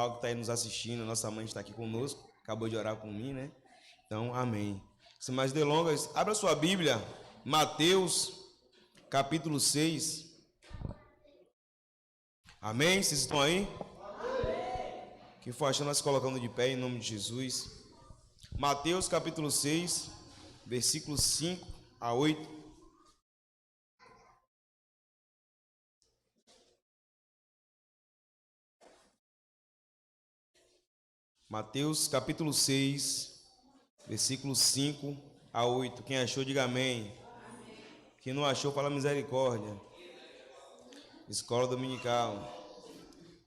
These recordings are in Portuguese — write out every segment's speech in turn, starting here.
que está aí nos assistindo, nossa mãe está aqui conosco, acabou de orar por mim, né? Então, amém. Sem mais delongas, abra sua Bíblia, Mateus, capítulo 6. Amém? Vocês estão aí? Amém. Quem for achando, nós colocando de pé em nome de Jesus. Mateus, capítulo 6, versículos 5 a 8. Mateus capítulo 6, versículos 5 a 8. Quem achou, diga amém. Quem não achou, fala misericórdia. Escola Dominical.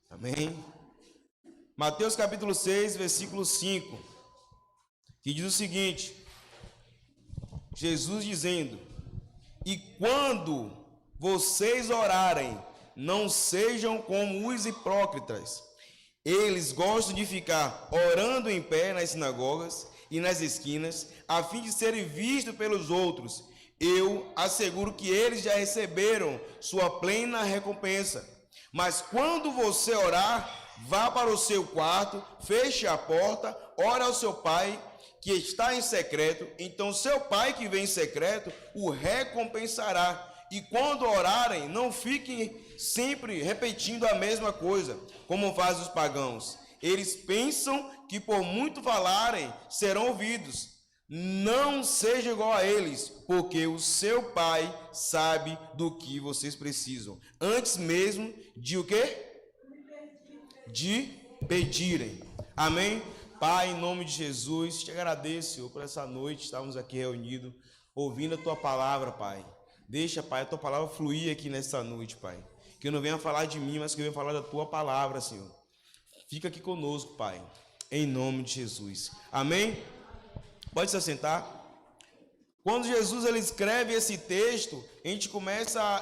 Amém. Mateus capítulo 6, versículo 5. Que diz o seguinte: Jesus dizendo: e quando vocês orarem, não sejam como os hipócritas. Eles gostam de ficar orando em pé nas sinagogas e nas esquinas, a fim de serem vistos pelos outros. Eu asseguro que eles já receberam sua plena recompensa. Mas quando você orar, vá para o seu quarto, feche a porta, ore ao seu pai que está em secreto, então seu pai que vem em secreto o recompensará. E quando orarem, não fiquem sempre repetindo a mesma coisa, como fazem os pagãos. Eles pensam que por muito falarem, serão ouvidos. Não seja igual a eles, porque o seu pai sabe do que vocês precisam. Antes mesmo de o quê? De pedirem. Amém? Pai, em nome de Jesus, te agradeço, Senhor, por essa noite, estamos aqui reunidos, ouvindo a tua palavra, Pai. Deixa, Pai, a tua palavra fluir aqui nessa noite, Pai. Que eu não venha falar de mim, mas que eu venha falar da tua palavra, Senhor. Fica aqui conosco, Pai, em nome de Jesus. Amém? Pode se assentar. Quando Jesus ele escreve esse texto,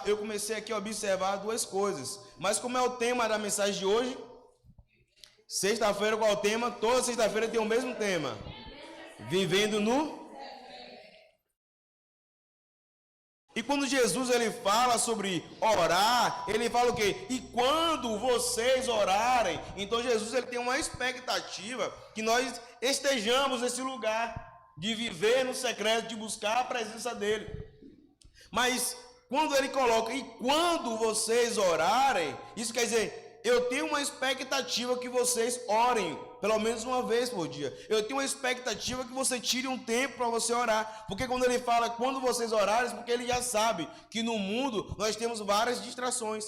eu comecei aqui a observar duas coisas. Mas como é o tema da mensagem de hoje? Sexta-feira, qual é o tema? Toda sexta-feira tem o mesmo tema. Vivendo no... E quando Jesus ele fala sobre orar, ele fala o quê? E quando vocês orarem, então Jesus ele tem uma expectativa que nós estejamos nesse lugar de viver no secreto, de buscar a presença dele. Mas quando ele coloca, e quando vocês orarem, isso quer dizer, eu tenho uma expectativa que vocês orem, pelo menos uma vez por dia. Eu tenho uma expectativa que você tire um tempo para você orar. Porque quando ele fala, quando vocês orarem, porque ele já sabe que no mundo nós temos várias distrações.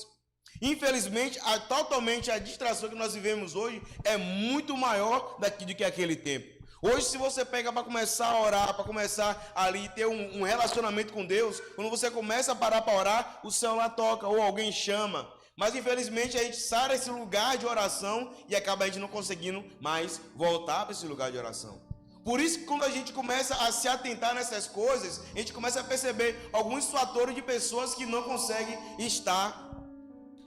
Infelizmente, totalmente a distração que nós vivemos hoje é muito maior do que aquele tempo. Hoje, se você pega para começar a orar, para começar ali ter um relacionamento com Deus, quando você começa a parar para orar, o celular toca ou alguém chama. Mas infelizmente a gente sai desse lugar de oração e acaba a gente não conseguindo mais voltar para esse lugar de oração. Por isso que quando a gente começa a se atentar nessas coisas, a gente começa a perceber alguns fatores de pessoas que não conseguem estar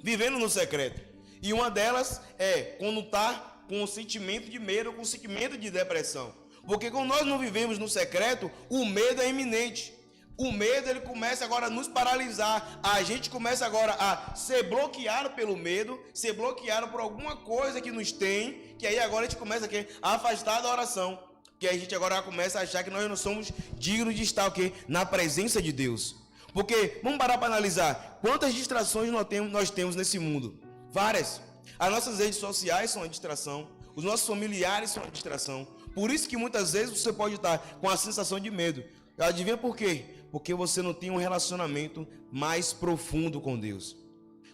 vivendo no secreto. E uma delas é quando está com um sentimento de medo, com um sentimento de depressão. Porque quando nós não vivemos no secreto, o medo é iminente. O medo ele começa agora a nos paralisar. A gente começa agora a ser bloqueado pelo medo, ser bloqueado por alguma coisa que nos tem, que aí agora a gente começa a afastar da oração. Que aí a gente agora começa a achar que nós não somos dignos de estar na presença de Deus. Porque, vamos parar para analisar, quantas distrações nós temos nesse mundo? Várias. As nossas redes sociais são uma distração, os nossos familiares são uma distração. Por isso que muitas vezes você pode estar com a sensação de medo. Adivinha por quê? Porque você não tem um relacionamento mais profundo com Deus.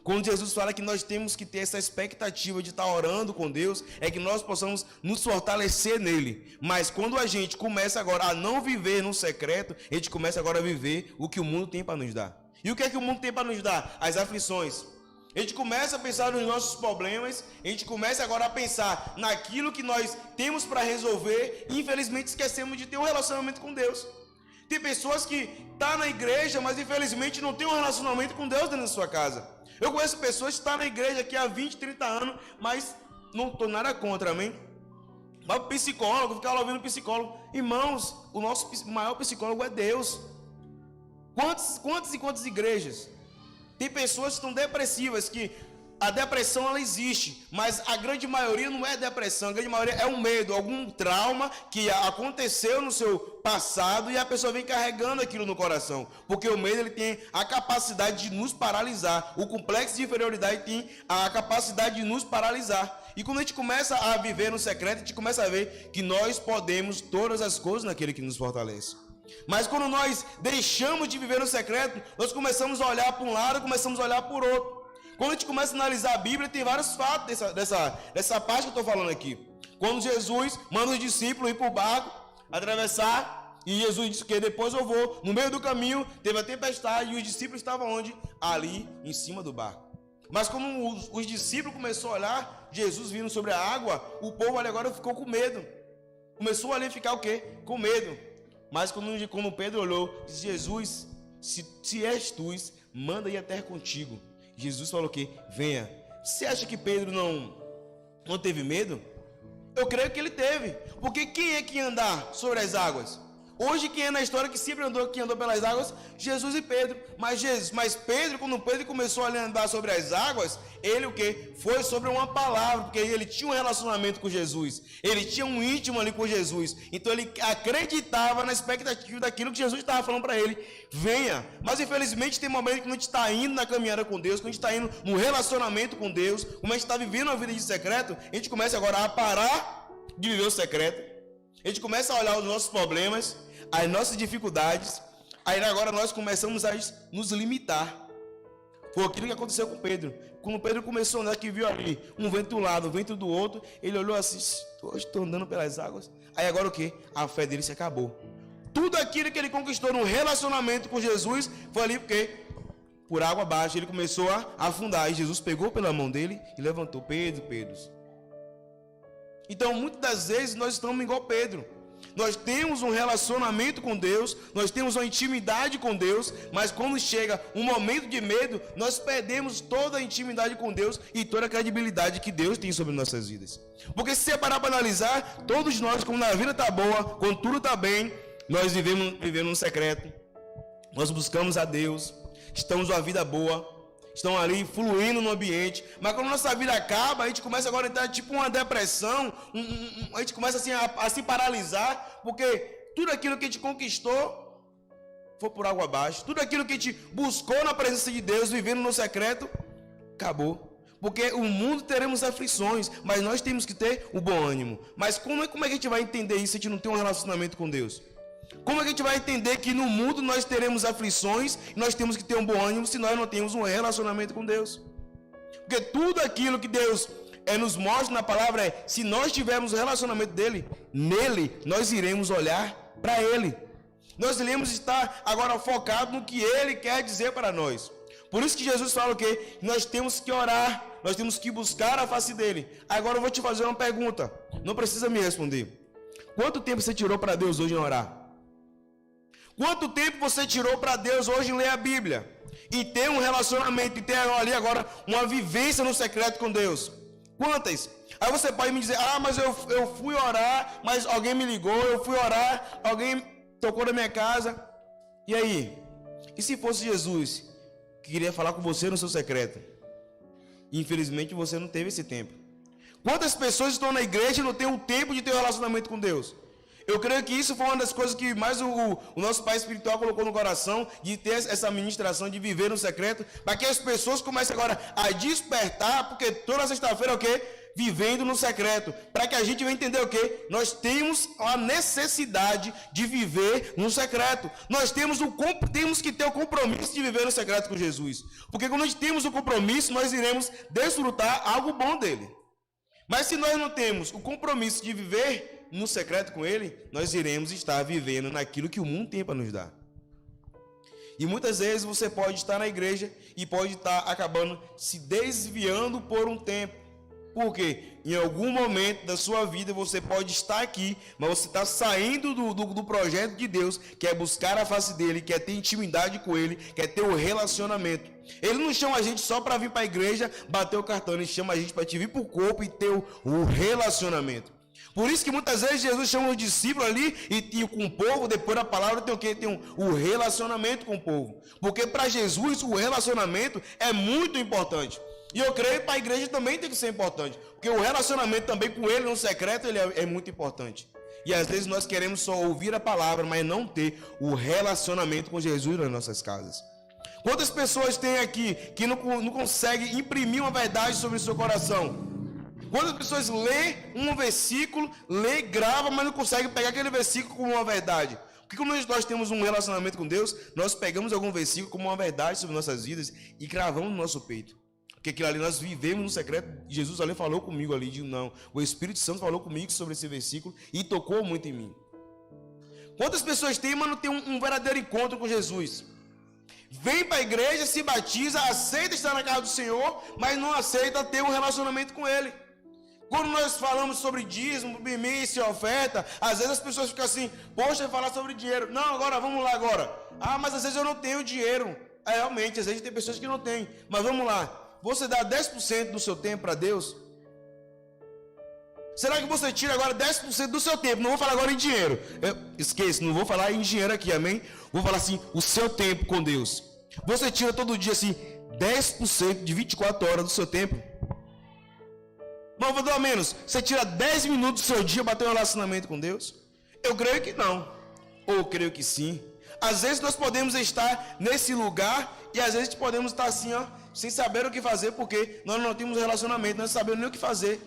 Quando Jesus fala que nós temos que ter essa expectativa de estar orando com Deus, é que nós possamos nos fortalecer nele. Mas quando a gente começa agora a não viver no secreto, a gente começa agora a viver o que o mundo tem para nos dar. E o que é que o mundo tem para nos dar? As aflições. A gente começa a pensar nos nossos problemas, a gente começa agora a pensar naquilo que nós temos para resolver e infelizmente esquecemos de ter um relacionamento com Deus. Tem pessoas que estão na igreja, mas infelizmente não tem um relacionamento com Deus dentro da sua casa. Eu conheço pessoas que estão na igreja aqui há 20, 30 anos, mas não estou nada contra, amém? Vai para o psicólogo, ficar lá ouvindo o psicólogo. Irmãos, o nosso maior psicólogo é Deus. Quantas igrejas? Tem pessoas que estão depressivas, que a depressão ela existe, mas a grande maioria não é depressão, a grande maioria é um medo, algum trauma que aconteceu no seu passado e a pessoa vem carregando aquilo no coração, porque o medo ele tem a capacidade de nos paralisar, o complexo de inferioridade tem a capacidade de nos paralisar. E quando a gente começa a viver no secreto, a gente começa a ver que nós podemos todas as coisas naquele que nos fortalece. Mas quando nós deixamos de viver no secreto, nós começamos a olhar para um lado, começamos a olhar por outro. Quando a gente começa a analisar a Bíblia, tem vários fatos dessa parte que eu estou falando aqui. Quando Jesus manda os discípulos ir para o barco, atravessar, e Jesus disse que depois eu vou. No meio do caminho, teve a tempestade e os discípulos estavam onde? Ali, em cima do barco. Mas quando os discípulos começaram a olhar Jesus vindo sobre a água, o povo ali agora ficou com medo. Começou ali a ficar o quê? Com medo. Mas quando Pedro olhou, disse: Jesus, se és tu, manda ir a terra contigo. Jesus falou que venha. Você acha que Pedro não teve medo? Eu creio que ele teve. Porque quem é que ia andar sobre as águas? Hoje quem é na história que sempre andou pelas águas? Jesus e Pedro. Mas Pedro, quando Pedro começou a andar sobre as águas, ele o quê? Foi sobre uma palavra, porque ele tinha um relacionamento com Jesus. Ele tinha um íntimo ali com Jesus. Então ele acreditava na expectativa daquilo que Jesus estava falando para ele. Venha. Mas infelizmente tem momentos que a gente está indo na caminhada com Deus, quando a gente está indo no relacionamento com Deus, como a gente está vivendo uma vida de secreto, a gente começa agora a parar de viver o secreto. A gente começa a olhar os nossos problemas, as nossas dificuldades, aí agora nós começamos a nos limitar. Foi aquilo que aconteceu com Pedro. Quando Pedro começou a andar, que viu ali um vento do lado, um vento do outro, ele olhou assim: hoje estou andando pelas águas. Aí agora o que? A fé dele se acabou. Tudo aquilo que ele conquistou no relacionamento com Jesus foi ali porque, por água abaixo, ele começou a afundar. E Jesus pegou pela mão dele e levantou: Pedro. Então, muitas das vezes nós estamos igual Pedro. Nós temos um relacionamento com Deus, nós temos uma intimidade com Deus, mas quando chega um momento de medo, nós perdemos toda a intimidade com Deus e toda a credibilidade que Deus tem sobre nossas vidas. Porque se você parar para analisar, todos nós, quando a vida está boa, quando tudo está bem, nós vivemos um secreto, nós buscamos a Deus, estamos uma vida boa, estão ali fluindo no ambiente, mas quando nossa vida acaba, a gente começa agora a entrar tipo uma depressão, a gente começa assim a se paralisar, porque tudo aquilo que a gente conquistou foi por água abaixo, tudo aquilo que a gente buscou na presença de Deus, vivendo no secreto, acabou. Porque o mundo teremos aflições, mas nós temos que ter o bom ânimo. Mas como é que a gente vai entender isso se a gente não tem um relacionamento com Deus? Como é que a gente vai entender que no mundo nós teremos aflições e nós temos que ter um bom ânimo se nós não temos um relacionamento com Deus? Porque tudo aquilo que Deus nos mostra na palavra é: se nós tivermos um relacionamento nele, nós iremos olhar para Ele. Nós iremos estar agora focados no que Ele quer dizer para nós. Por isso que Jesus fala o quê? Nós temos que orar, nós temos que buscar a face dEle. Agora eu vou te fazer uma pergunta, não precisa me responder. Quanto tempo você tirou para Deus hoje em orar? Quanto tempo você tirou para Deus hoje em ler a Bíblia? E ter um relacionamento, e ter ali agora uma vivência no secreto com Deus? Quantas? Aí você pode me dizer: mas eu fui orar, mas alguém me ligou, eu fui orar, alguém tocou na minha casa. E aí? E se fosse Jesus que queria falar com você no seu secreto? Infelizmente você não teve esse tempo. Quantas pessoas estão na igreja e não têm o tempo de ter um relacionamento com Deus? Eu creio que isso foi uma das coisas que mais o nosso pai espiritual colocou no coração, de ter essa ministração, de viver no secreto, para que as pessoas comecem agora a despertar, porque toda sexta-feira é o quê? Vivendo no secreto, para que a gente venha entender o quê? Nós temos a necessidade de viver no secreto. Nós temos que ter o compromisso de viver no secreto com Jesus, porque quando nós temos o compromisso, nós iremos desfrutar algo bom dele. Mas se nós não temos o compromisso de viver no secreto com Ele, nós iremos estar vivendo naquilo que o mundo tem para nos dar. E muitas vezes você pode estar na igreja e pode estar acabando se desviando por um tempo. Porque em algum momento da sua vida você pode estar aqui, mas você está saindo do projeto de Deus, que é buscar a face dele, quer ter intimidade com ele, quer ter o relacionamento. Ele não chama a gente só para vir para a igreja, bater o cartão, ele chama a gente para te vir para o corpo e ter o relacionamento. Por isso que muitas vezes Jesus chama os discípulos ali e com o povo, depois da palavra tem o quê? Tem o relacionamento com o povo. Porque para Jesus o relacionamento é muito importante. E eu creio que para a igreja também tem que ser importante. Porque o relacionamento também com ele no secreto ele é muito importante. E às vezes nós queremos só ouvir a palavra, mas não ter o relacionamento com Jesus nas nossas casas. Quantas pessoas tem aqui que não conseguem imprimir uma verdade sobre o seu coração? Quantas pessoas lê um versículo, grava, mas não conseguem pegar aquele versículo como uma verdade? Porque quando nós temos um relacionamento com Deus, nós pegamos algum versículo como uma verdade sobre nossas vidas e gravamos no nosso peito. Porque aquilo ali nós vivemos no secreto. Jesus ali falou comigo ali, de não. O Espírito Santo falou comigo sobre esse versículo e tocou muito em mim. Quantas pessoas tem, mas não tem um verdadeiro encontro com Jesus? Vem para a igreja, se batiza, aceita estar na casa do Senhor, mas não aceita ter um relacionamento com Ele. Quando nós falamos sobre dízimo, primícia e oferta, às vezes as pessoas ficam assim, poxa, falar sobre dinheiro. Não, agora, vamos lá agora. Ah, mas às vezes eu não tenho dinheiro. Realmente, às vezes tem pessoas que não têm. Mas vamos lá. Você dá 10% do seu tempo para Deus? Será que você tira agora 10% do seu tempo? Não vou falar agora em dinheiro. Esqueça, não vou falar em dinheiro aqui, amém? Vou falar assim, o seu tempo com Deus. Você tira todo dia assim, 10% de 24 horas do seu tempo? Não, vou dar menos. Você tira 10 minutos do seu dia para ter um relacionamento com Deus? Eu creio que não. Ou creio que sim. Às vezes nós podemos estar nesse lugar e às vezes podemos estar assim, ó, sem saber o que fazer, porque nós não temos relacionamento, nós não sabemos nem o que fazer.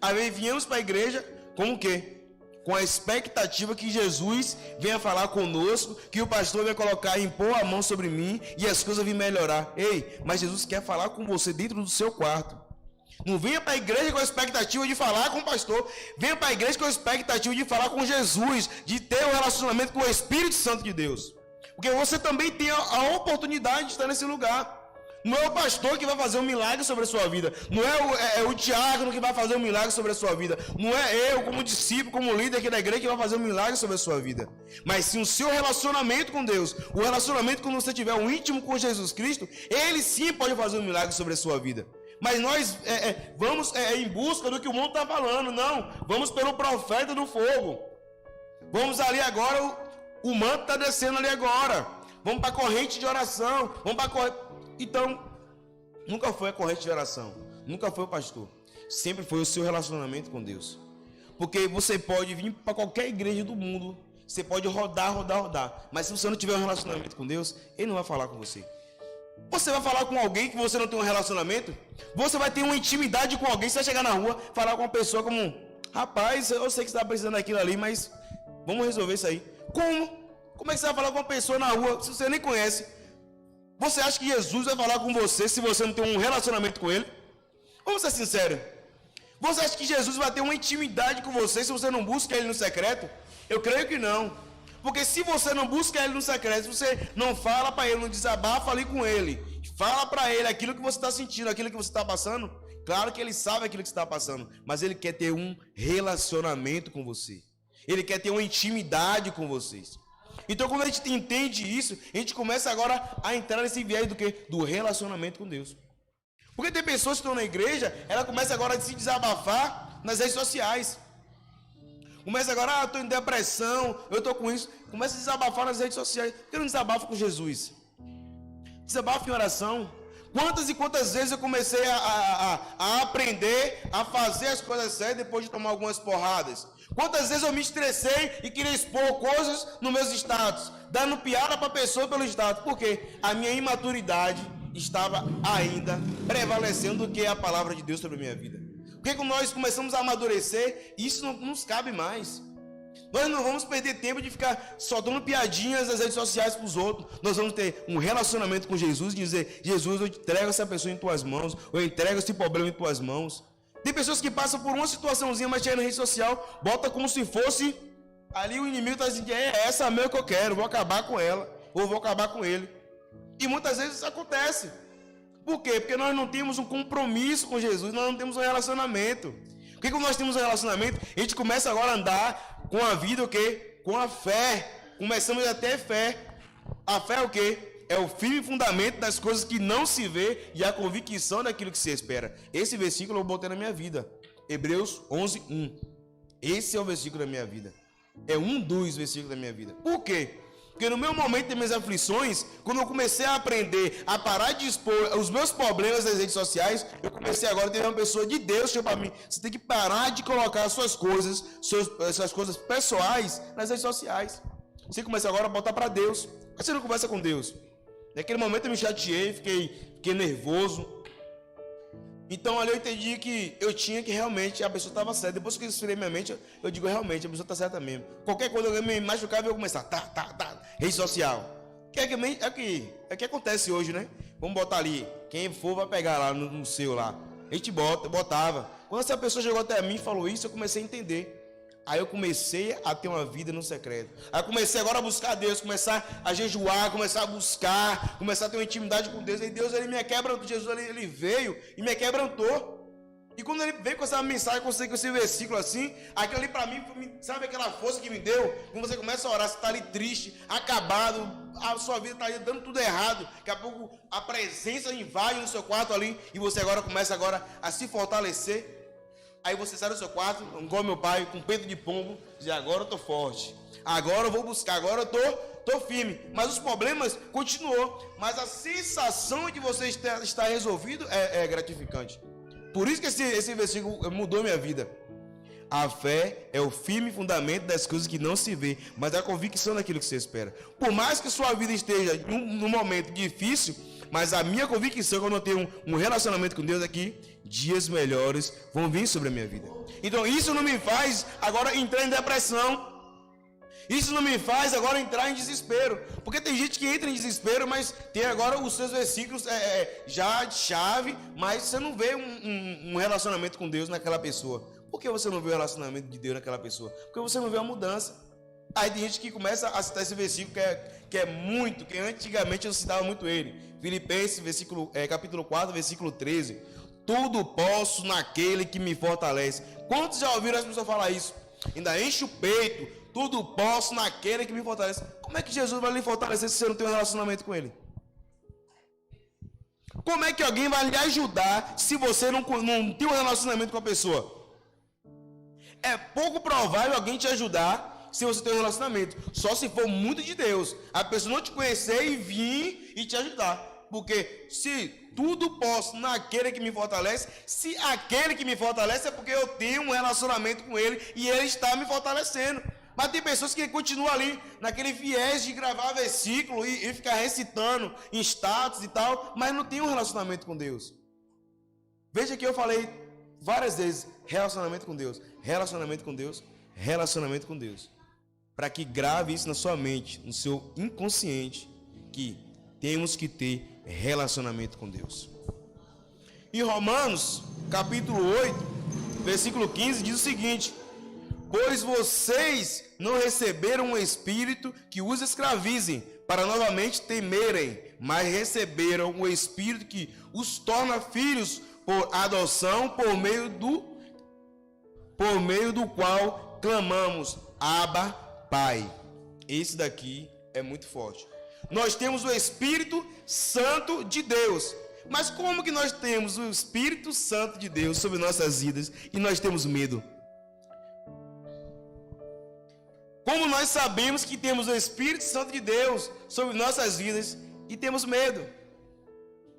Aí viemos para a igreja com o quê? Com a expectativa que Jesus venha falar conosco, que o pastor venha colocar, impor a mão sobre mim e as coisas vão melhorar. Ei, mas Jesus quer falar com você dentro do seu quarto. Não venha para a igreja com a expectativa de falar com o pastor. Venha para a igreja com a expectativa de falar com Jesus, de ter um relacionamento com o Espírito Santo de Deus. Porque você também tem a oportunidade de estar nesse lugar. Não é o pastor que vai fazer um milagre sobre a sua vida. Não é o diácono que vai fazer um milagre sobre a sua vida. Não é eu, como discípulo, como líder aqui da igreja, que vai fazer um milagre sobre a sua vida. Mas sim o seu relacionamento com Deus. O relacionamento quando você tiver um íntimo com Jesus Cristo, Ele sim pode fazer um milagre sobre a sua vida. Mas nós vamos em busca do que o mundo está falando. Não, vamos pelo profeta do fogo. Vamos ali agora, o manto está descendo ali agora. Vamos para a corrente de oração. Vamos para a corrente. Então, nunca foi a corrente de oração. Nunca foi o pastor. Sempre foi o seu relacionamento com Deus. Porque você pode vir para qualquer igreja do mundo. Você pode rodar. Mas se você não tiver um relacionamento com Deus, Ele não vai falar com você. Você vai falar com alguém que você não tem um relacionamento? Você vai ter uma intimidade com alguém? Você vai chegar na rua, falar com uma pessoa como: rapaz, eu sei que você está precisando daquilo ali, mas vamos resolver isso aí. Como? Como é que você vai falar com uma pessoa na rua se você nem conhece? Você acha que Jesus vai falar com você se você não tem um relacionamento com Ele? Vamos ser sinceros. Você acha que Jesus vai ter uma intimidade com você se você não busca Ele no secreto? Eu creio que não. Porque se você não busca Ele no secreto, se você não fala para Ele, não desabafa ali com Ele, fala para Ele aquilo que você está sentindo, aquilo que você está passando, claro que Ele sabe aquilo que você está passando, mas Ele quer ter um relacionamento com você. Ele quer ter uma intimidade com vocês. Então, quando a gente entende isso, a gente começa agora a entrar nesse viés do quê? Do relacionamento com Deus. Porque tem pessoas que estão na igreja, ela começa agora a se desabafar nas redes sociais. Começa agora, eu estou em depressão, eu estou com isso. Começa a desabafar nas redes sociais. Por que não desabafa com Jesus? Desabafa em oração. Quantas e quantas vezes eu comecei a aprender a fazer as coisas certas depois de tomar algumas porradas? Quantas vezes eu me estressei e queria expor coisas nos meus status, dando piada para a pessoa pelo status? Por quê? A minha imaturidade estava ainda prevalecendo do que a palavra de Deus sobre a minha vida. Porque quando nós começamos a amadurecer, isso não nos cabe mais. Nós não vamos perder tempo de ficar só dando piadinhas nas redes sociais para os outros. Nós vamos ter um relacionamento com Jesus e dizer: Jesus, eu entrego essa pessoa em tuas mãos, eu entrego esse problema em tuas mãos. Tem pessoas que passam por uma situaçãozinha, mas chega na rede social, bota como se fosse ali o inimigo está dizendo: essa mesmo que eu quero, vou acabar com ela, ou vou acabar com ele. E muitas vezes isso acontece. Por quê? Porque nós não temos um compromisso com Jesus, nós não temos um relacionamento. Porque quando nós temos um relacionamento, a gente começa agora a andar com a vida o quê? Com a fé. Começamos a ter fé. A fé é o quê? É o firme fundamento das coisas que não se vê e a convicção daquilo que se espera. Esse versículo eu botei na minha vida. Hebreus 11:1. Esse é o versículo da minha vida. É um dos versículos da minha vida. Por quê? Porque no meu momento de minhas aflições, quando eu comecei a aprender a parar de expor os meus problemas nas redes sociais, eu comecei agora a ter uma pessoa de Deus que chegou para mim: você tem que parar de colocar suas coisas pessoais nas redes sociais. Você começa agora a botar para Deus. Mas você não conversa com Deus. Naquele momento eu me chateei, fiquei nervoso. Então ali eu entendi que eu tinha que realmente, a pessoa estava certa. Depois que eu esfriei minha mente, eu digo: realmente, a pessoa está certa mesmo. Qualquer coisa que eu me machucava, eu ia começar, rede social. É que acontece hoje, né? Vamos botar ali, quem for vai pegar lá no seu lá. A gente botava. Quando essa pessoa chegou até mim e falou isso, eu comecei a entender. Aí eu comecei a ter uma vida no secreto. Aí eu comecei agora a buscar Deus, começar a jejuar, começar a buscar, começar a ter uma intimidade com Deus. E Deus, ele me quebrantou. Jesus, ele veio e me quebrantou. E quando ele veio com essa mensagem, com esse versículo assim, aquilo ali para mim, sabe aquela força que me deu? Quando você começa a orar, você está ali triste, acabado, a sua vida está ali dando tudo errado. Daqui a pouco a presença invade no seu quarto ali e você agora começa a se fortalecer. Aí você sai do seu quarto, igual meu pai, com peito de pombo, diz: agora eu estou forte, agora eu vou buscar, agora eu estou firme. Mas os problemas continuou, mas a sensação de você estar resolvido é gratificante. Por isso que esse versículo mudou minha vida. A fé é o firme fundamento das coisas que não se vê, mas a convicção daquilo que se espera. Por mais que sua vida esteja num momento difícil, mas a minha convicção, quando eu tenho um relacionamento com Deus aqui, dias melhores vão vir sobre a minha vida. Então isso não me faz agora entrar em depressão. Isso não me faz agora entrar em desespero. Porque tem gente que entra em desespero, mas tem agora os seus versículos já de chave, mas você não vê um relacionamento com Deus naquela pessoa. Por que você não vê o relacionamento de Deus naquela pessoa? Porque você não vê a mudança. Aí tem gente que começa a citar esse versículo que antigamente eu citava muito ele. Filipenses, capítulo 4, versículo 13. Tudo posso naquele que me fortalece. Quantos já ouviram as pessoas falar isso? Ainda enche o peito. Tudo posso naquele que me fortalece. Como é que Jesus vai lhe fortalecer se você não tem um relacionamento com ele? Como é que alguém vai lhe ajudar se você não tem um relacionamento com a pessoa? É pouco provável alguém te ajudar se você tem um relacionamento. Só se for muito de Deus. A pessoa não te conhecer e vir e te ajudar. Porque se tudo posso naquele que me fortalece, se aquele que me fortalece é porque eu tenho um relacionamento com ele e ele está me fortalecendo. Mas tem pessoas que continuam ali naquele viés de gravar versículo e ficar recitando em status e tal, mas não tem um relacionamento com Deus. Veja que eu falei várias vezes: relacionamento com Deus, relacionamento com Deus, relacionamento com Deus. Para que grave isso na sua mente, no seu inconsciente, que temos que ter relacionamento com Deus. Em Romanos, capítulo 8, versículo 15, diz o seguinte: pois vocês não receberam um espírito que os escravize para novamente temerem, mas receberam o espírito que os torna filhos por adoção, por meio do qual clamamos: Abba, Pai. Esse daqui é muito forte. Nós temos o Espírito Santo de Deus. Mas como que nós temos o Espírito Santo de Deus sobre nossas vidas e nós temos medo? Como nós sabemos que temos o Espírito Santo de Deus sobre nossas vidas e temos medo?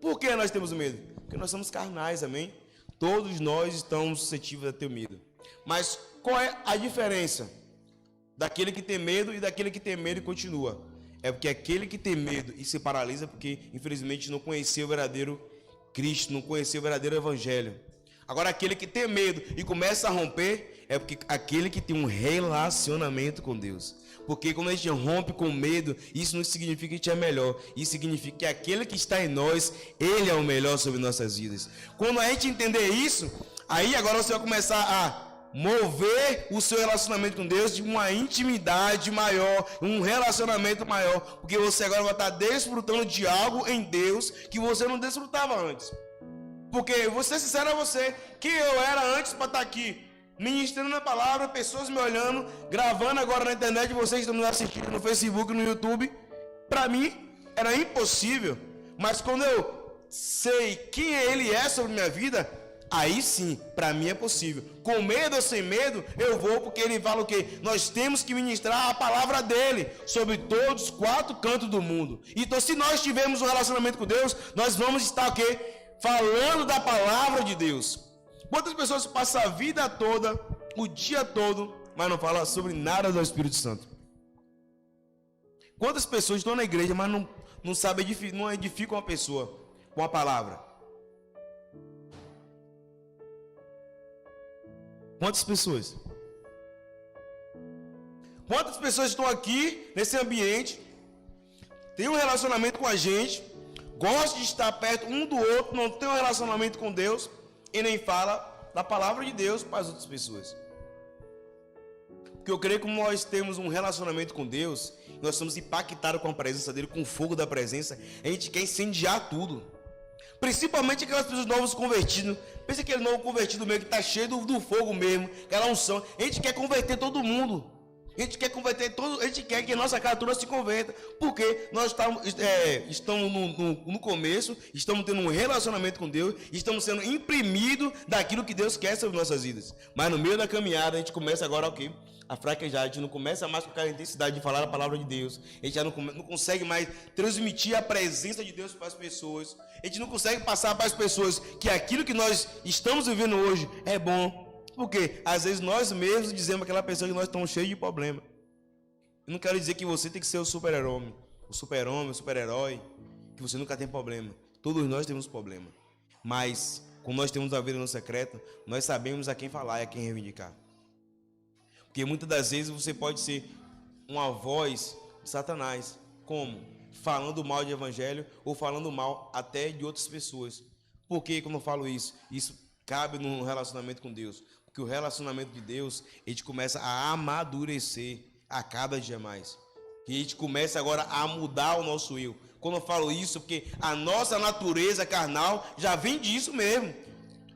Por que nós temos medo? Porque nós somos carnais, amém? Todos nós estamos suscetíveis a ter medo. Mas qual é a diferença daquele que tem medo e daquele que tem medo e continua? É porque aquele que tem medo e se paralisa porque, infelizmente, não conheceu o verdadeiro Cristo, não conheceu o verdadeiro Evangelho. Agora, aquele que tem medo e começa a romper é porque aquele que tem um relacionamento com Deus. Porque quando a gente rompe com medo, isso não significa que a gente é melhor. Isso significa que aquele que está em nós, ele é o melhor sobre nossas vidas. Quando a gente entender isso, aí agora você vai começar a mover o seu relacionamento com Deus de uma intimidade maior, um relacionamento maior, porque você agora vai estar desfrutando de algo em Deus que você não desfrutava antes. Porque eu vou ser sincero a você, quem eu era antes para estar aqui ministrando a palavra, pessoas me olhando, gravando agora na internet, vocês estão me assistindo no Facebook, no YouTube, para mim era impossível. Mas quando eu sei quem ele é sobre minha vida, aí sim, para mim é possível. Com medo ou sem medo, eu vou, porque ele fala o quê? Nós temos que ministrar a palavra dele sobre todos os 4 cantos do mundo. Então, se nós tivermos um relacionamento com Deus, nós vamos estar o quê? Falando da palavra de Deus. Quantas pessoas passam a vida toda, o dia todo, mas não falam sobre nada do Espírito Santo? Quantas pessoas estão na igreja, mas não sabem, não edificam uma pessoa com a palavra? Quantas pessoas? Quantas pessoas estão aqui nesse ambiente, têm um relacionamento com a gente, gostam de estar perto um do outro, não tem um relacionamento com Deus e nem fala da palavra de Deus para as outras pessoas? Porque eu creio que como nós temos um relacionamento com Deus, nós somos impactados com a presença dele, com o fogo da presença, a gente quer incendiar tudo. Principalmente aquelas pessoas novas convertidas. Pensa aquele novo convertido mesmo que está cheio do fogo mesmo, aquela unção. A gente quer converter todo mundo. A gente quer converter todo, a gente quer que a nossa criatura se converta. Porque nós estamos no começo, estamos tendo um relacionamento com Deus, estamos sendo imprimidos daquilo que Deus quer sobre nossas vidas. Mas no meio da caminhada a gente começa agora o quê? A fraquejar, a gente não começa mais com aquela intensidade de falar a palavra de Deus, a gente já não consegue mais transmitir a presença de Deus para as pessoas, a gente não consegue passar para as pessoas que aquilo que nós estamos vivendo hoje é bom, porque às vezes nós mesmos dizemos àquela pessoa que nós estamos cheios de problema. Eu não quero dizer que você tem que ser o super-homem, o super-herói, que você nunca tem problema. Todos nós temos problema, mas quando nós temos a vida no secreto, nós sabemos a quem falar e a quem reivindicar. Porque muitas das vezes você pode ser uma voz de Satanás. Como? Falando mal de evangelho ou falando mal até de outras pessoas. Por que quando eu falo isso? Isso cabe no relacionamento com Deus. Porque o relacionamento de Deus, a gente começa a amadurecer a cada dia mais. E a gente começa agora a mudar o nosso eu. Quando eu falo isso, porque a nossa natureza carnal já vem disso mesmo.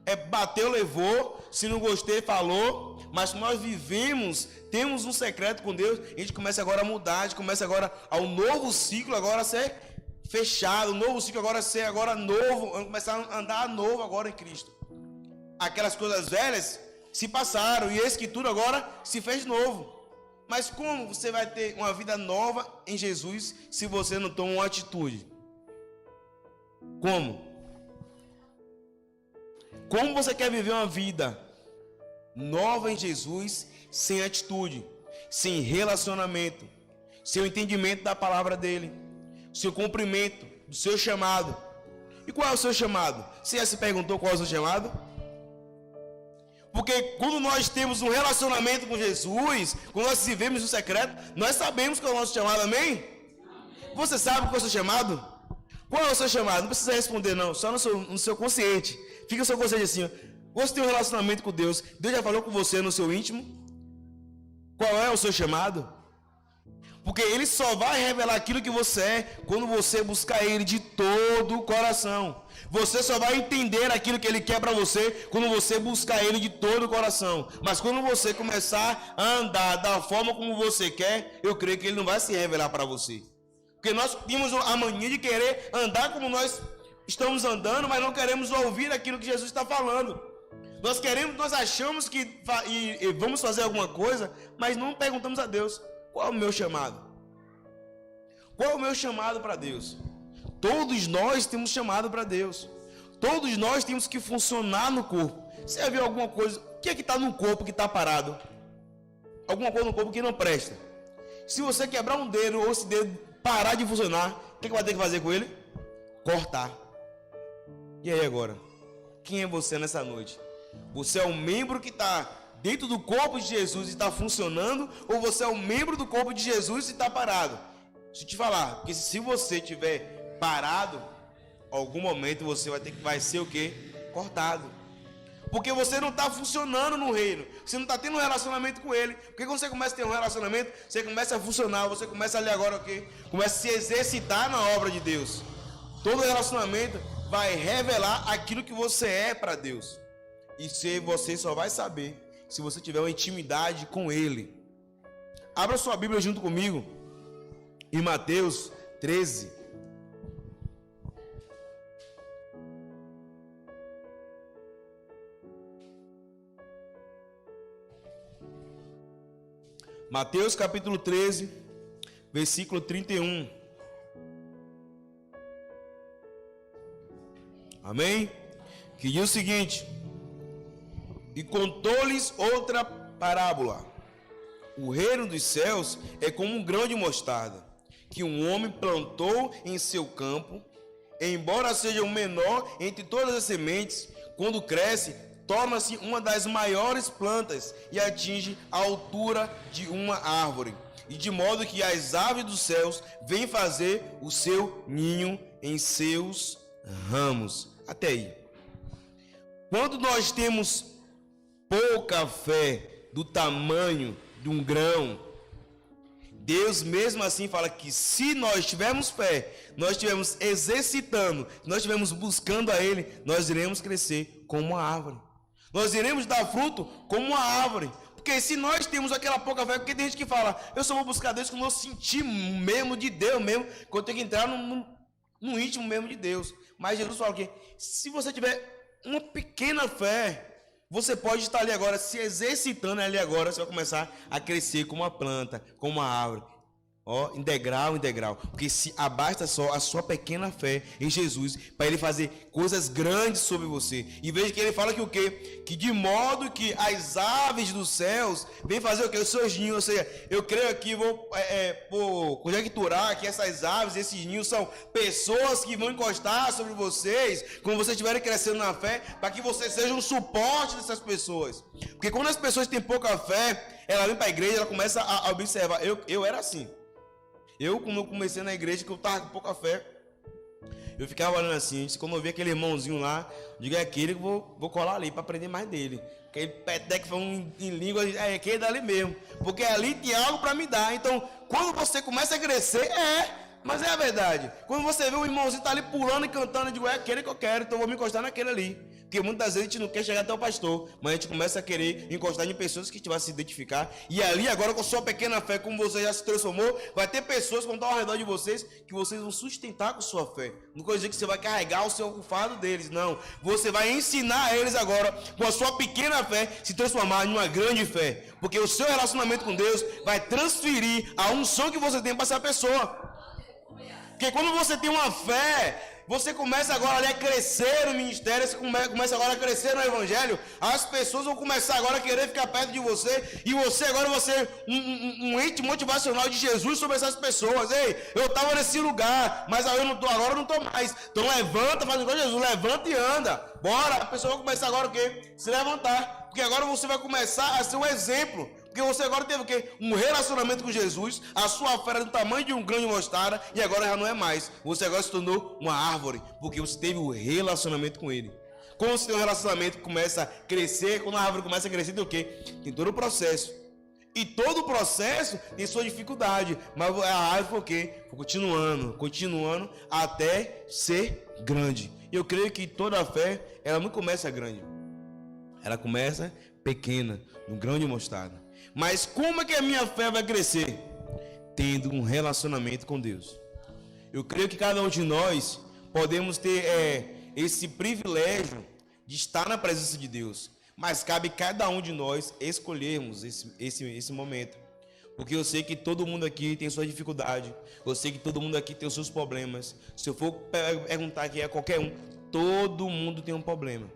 É bateu, levou, se não gostei, falou. Mas nós vivemos, temos um secreto com Deus, a gente começa agora a mudar, a gente começa agora ao novo ciclo agora a ser fechado, o novo ciclo agora a ser agora novo, começar a andar novo agora em Cristo. Aquelas coisas velhas se passaram e eis que tudo agora se fez novo. Mas como você vai ter uma vida nova em Jesus se você não toma uma atitude? Como? Como você quer viver uma vida nova em Jesus, sem atitude, sem relacionamento, sem o entendimento da palavra dele, seu cumprimento do seu chamado? E qual é o seu chamado? Você já se perguntou qual é o seu chamado? Porque quando nós temos um relacionamento com Jesus, quando nós vivemos no secreto, nós sabemos qual é o nosso chamado, amém? Você sabe qual é o seu chamado? Qual é o seu chamado? Não precisa responder não, só no seu consciente. Fica no seu consciente assim, ó. Você tem um relacionamento com Deus, Deus já falou com você no seu íntimo? Qual é o seu chamado? Porque Ele só vai revelar aquilo que você é quando você buscar Ele de todo o coração. Você só vai entender aquilo que Ele quer para você quando você buscar Ele de todo o coração. Mas quando você começar a andar da forma como você quer, eu creio que Ele não vai se revelar para você. Porque nós temos a mania de querer andar como nós estamos andando, mas não queremos ouvir aquilo que Jesus está falando. Nós achamos que vamos fazer alguma coisa, mas não perguntamos a Deus, qual é o meu chamado? Qual é o meu chamado para Deus? Todos nós temos chamado para Deus. Todos nós temos que funcionar no corpo. Você já viu alguma coisa? O que é que está no corpo que está parado? Alguma coisa no corpo que não presta. Se você quebrar um dedo ou esse dedo parar de funcionar, o que vai ter que fazer com ele? Cortar. E aí agora? Quem é você nessa noite? Você é um membro que está dentro do corpo de Jesus e está funcionando, ou você é um membro do corpo de Jesus e está parado? Deixa eu te falar, porque se você estiver parado, algum momento você vai ser o quê? Cortado. Porque você não está funcionando no reino, você não está tendo um relacionamento com Ele. Porque quando você começa a ter um relacionamento, você começa a funcionar, você começa ali agora o quê? Começa a se exercitar na obra de Deus. Todo relacionamento vai revelar aquilo que você é para Deus. E se você só vai saber se você tiver uma intimidade com Ele. Abra sua Bíblia junto comigo em Mateus 13. Mateus capítulo 13, versículo 31. Amém? Que diz o seguinte: e contou-lhes outra parábola. O reino dos céus é como um grão de mostarda, que um homem plantou em seu campo. Embora seja o menor entre todas as sementes, quando cresce, torna-se uma das maiores plantas e atinge a altura de uma árvore, e de modo que as aves dos céus vêm fazer o seu ninho em seus ramos. Até aí. Quando nós temos pouca fé do tamanho de um grão, Deus mesmo assim fala que se nós tivermos fé, nós estivermos exercitando, nós estivermos buscando a Ele, nós iremos crescer como uma árvore. Nós iremos dar fruto como uma árvore. Porque se nós temos aquela pouca fé, porque tem gente que fala, eu só vou buscar Deus quando eu sentir mesmo de Deus mesmo, quando eu tenho que entrar no íntimo mesmo de Deus. Mas Jesus fala que se você tiver uma pequena fé, você pode estar ali agora, se exercitando ali agora, você vai começar a crescer como uma planta, como uma árvore. Ó, em degrau, em degrau. Porque se abasta só a sua pequena fé em Jesus, para Ele fazer coisas grandes sobre você. E veja que Ele fala que o quê? Que de modo que as aves dos céus vêm fazer o quê? Os seus ninhos. Ou seja, eu creio aqui, vou conjecturar que essas aves, esses ninhos são pessoas que vão encostar sobre vocês, quando vocês estiverem crescendo na fé, para que vocês sejam um suporte dessas pessoas. Porque quando as pessoas têm pouca fé, ela vem para a igreja, ela começa a observar. Eu era assim. Quando eu comecei na igreja, que eu estava com pouca fé, eu ficava olhando assim, quando eu vi aquele irmãozinho lá, eu digo, é aquele que eu vou colar ali para aprender mais dele. Aquele peteco que foi em língua, é aquele dali mesmo. Porque ali tinha algo para me dar. Então, quando você começa a crescer, mas é a verdade. Quando você vê o irmãozinho tá ali pulando e cantando, eu digo, é aquele que eu quero, então eu vou me encostar naquele ali. Porque muitas vezes a gente não quer chegar até o pastor, mas a gente começa a querer encostar em pessoas que a gente vai se identificar. E ali agora com a sua pequena fé, como você já se transformou, vai ter pessoas que vão estar ao redor de vocês, que vocês vão sustentar com sua fé. Não quer dizer que você vai carregar o seu fardo deles, não. Você vai ensinar a eles agora, com a sua pequena fé, se transformar em uma grande fé. Porque o seu relacionamento com Deus vai transferir a unção que você tem para essa pessoa. Porque quando você tem uma fé, você começa agora ali a crescer no ministério, você começa agora a crescer no evangelho, as pessoas vão começar agora a querer ficar perto de você, e você agora vai ser um ente motivacional de Jesus sobre essas pessoas. Ei, eu estava nesse lugar, mas eu não tô, agora eu não estou mais. Então levanta, faz igual Jesus, levanta e anda. Bora, a pessoa vai começar agora o quê? Se levantar, porque agora você vai começar a ser um exemplo. Porque você agora teve o quê? Um relacionamento com Jesus, a sua fé era do tamanho de um grão de mostarda, e agora já não é mais. Você agora se tornou uma árvore, porque você teve um relacionamento com Ele. Quando você tem um relacionamento que começa a crescer, quando a árvore começa a crescer, tem o quê? Tem todo o processo. E todo o processo tem sua dificuldade, mas a árvore foi o quê? Foi continuando até ser grande. E eu creio que toda a fé, ela não começa grande. Ela começa pequena, no grão de mostarda. Mas como é que a minha fé vai crescer? Tendo um relacionamento com Deus. Eu creio que cada um de nós podemos ter esse privilégio de estar na presença de Deus. Mas cabe cada um de nós escolhermos esse momento. Porque eu sei que todo mundo aqui tem sua dificuldade. Eu sei que todo mundo aqui tem os seus problemas. Se eu for perguntar aqui a qualquer um, todo mundo tem um problema.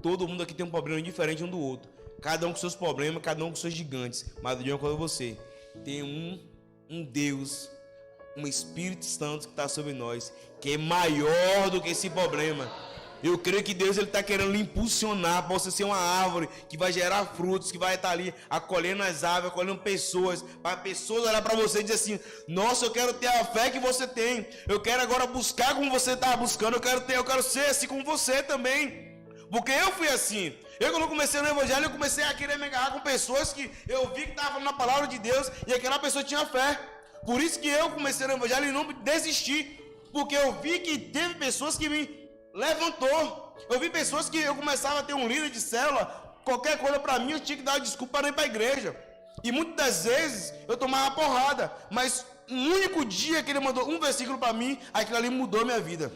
Todo mundo aqui tem um problema diferente um do outro. Cada um com seus problemas, cada um com seus gigantes. Mas de uma coisa você tem um Deus, um Espírito Santo que está sobre nós, que é maior do que esse problema. Eu creio que Deus está querendo lhe impulsionar para você ser uma árvore que vai gerar frutos, que vai estar ali acolhendo as aves, acolhendo pessoas, para pessoas olhar para você e dizer assim, nossa, eu quero ter a fé que você tem, eu quero agora buscar como você está buscando, eu quero ser assim como você também. Porque eu fui assim. Quando comecei no evangelho, eu comecei a querer me agarrar com pessoas que eu vi que estavam falando a palavra de Deus e aquela pessoa tinha fé. Por isso que eu comecei no evangelho e não desisti. Porque eu vi que teve pessoas que me levantou. Eu vi pessoas que eu começava a ter um líder de célula, qualquer coisa para mim eu tinha que dar desculpa para ir para a igreja. E muitas das vezes eu tomava porrada. Mas um único dia que ele mandou um versículo para mim, aquilo ali mudou minha vida.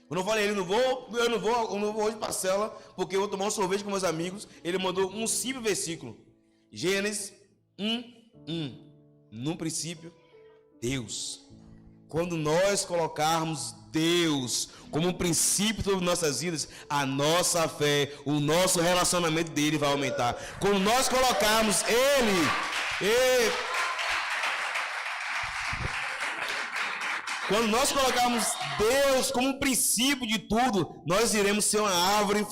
Quando eu falei, eu não vou hoje para a célula, porque eu vou tomar um sorvete com meus amigos. Ele mandou um simples versículo. Gênesis No princípio, Deus. Quando nós colocarmos Deus como um princípio de nossas vidas, a nossa fé, o nosso relacionamento dele vai aumentar. Quando nós colocarmos quando nós colocarmos Deus como um princípio de tudo, nós iremos ser uma árvore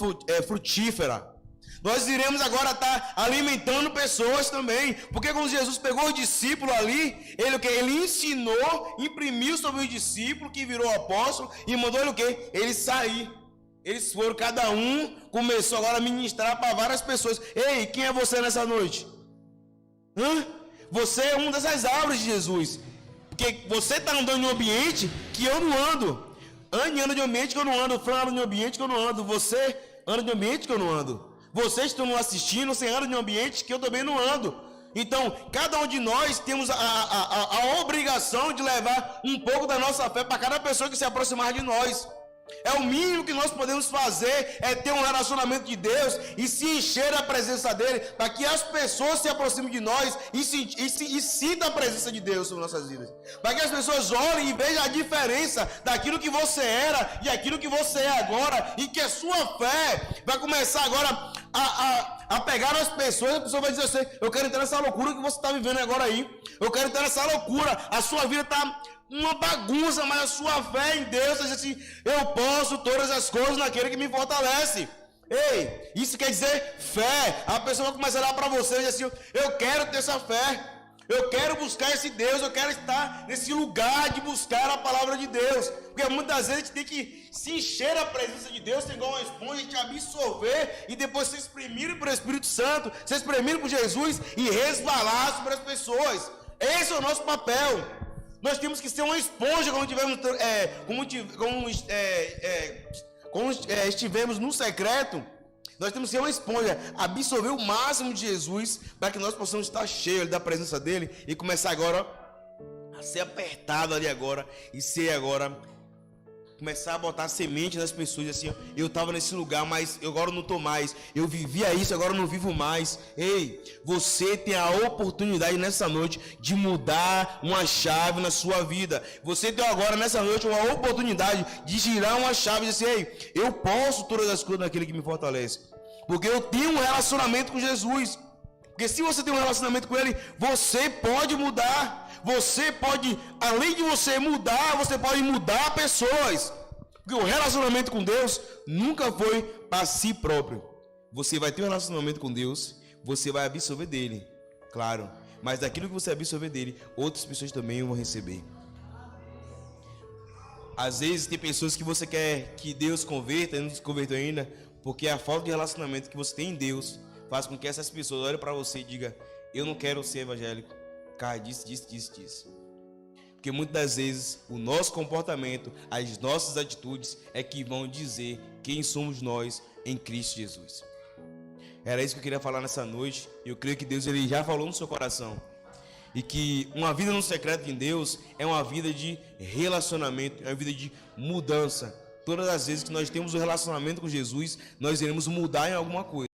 frutífera. Nós iremos agora estar alimentando pessoas também. Porque quando Jesus pegou os discípulos ali, ele ensinou, imprimiu sobre os discípulos, que virou apóstolo, e mandou ele o quê? Ele sair. Eles foram, cada um começou agora a ministrar para várias pessoas. Ei, quem é você nessa noite? Você é uma dessas árvores de Jesus. Porque você está andando em um ambiente que eu não ando. Anne anda de um ambiente que eu não ando. Fran anda de um ambiente que eu não ando. Você anda de um ambiente que eu não ando. Vocês que estão assistindo, você anda de um ambiente que eu também não ando. Então, cada um de nós temos a obrigação de levar um pouco da nossa fé para cada pessoa que se aproximar de nós. É o mínimo que nós podemos fazer, é ter um relacionamento de Deus e se encher da presença dele, para que as pessoas se aproximem de nós e sintam a presença de Deus sobre nossas vidas. Para que as pessoas olhem e vejam a diferença daquilo que você era e aquilo que você é agora, e que a sua fé vai começar agora a pegar as pessoas. A pessoa vai dizer assim: eu quero entrar nessa loucura que você está vivendo agora aí, eu quero entrar nessa loucura, a sua vida está uma bagunça, mas a sua fé em Deus diz assim: eu posso todas as coisas naquele que me fortalece. Ei, isso quer dizer fé. A pessoa vai começar a olhar para você e dizer assim: eu quero ter essa fé, eu quero buscar esse Deus, eu quero estar nesse lugar de buscar a palavra de Deus. Porque muitas vezes a gente tem que se encher da presença de Deus, ser igual uma esponja, a gente absorver e depois se exprimir pelo Espírito Santo, se exprimir por Jesus e resvalar sobre as pessoas. Esse é o nosso papel. Nós temos que ser uma esponja como estivemos no secreto. Nós temos que ser uma esponja, absorver o máximo de Jesus, para que nós possamos estar cheios da presença dele e começar agora a ser apertado ali agora e ser agora, começar a botar semente nas pessoas, assim: eu estava nesse lugar, mas eu agora não estou mais. Eu vivia isso, agora eu não vivo mais. Ei, você tem a oportunidade nessa noite de mudar uma chave na sua vida. Você tem agora nessa noite uma oportunidade de girar uma chave e dizer assim: ei, eu posso todas as coisas naquele que me fortalece. Porque eu tenho um relacionamento com Jesus. Porque se você tem um relacionamento com ele, você pode mudar. Você pode, além de você mudar, você pode mudar pessoas. Porque o relacionamento com Deus nunca foi para si próprio. Você vai ter um relacionamento com Deus, você vai absorver dele, claro. Mas daquilo que você absorver dele, outras pessoas também vão receber. Às vezes tem pessoas que você quer que Deus converta e não se converteu ainda, porque a falta de relacionamento que você tem em Deus faz com que essas pessoas olhem para você e digam: eu não quero ser evangélico. Cara, disso. Porque muitas das vezes o nosso comportamento, as nossas atitudes é que vão dizer quem somos nós em Cristo Jesus. Era isso que eu queria falar nessa noite. Eu creio que Deus ele já falou no seu coração. E que uma vida no secreto em Deus é uma vida de relacionamento, é uma vida de mudança. Todas as vezes que nós temos um relacionamento com Jesus, nós iremos mudar em alguma coisa.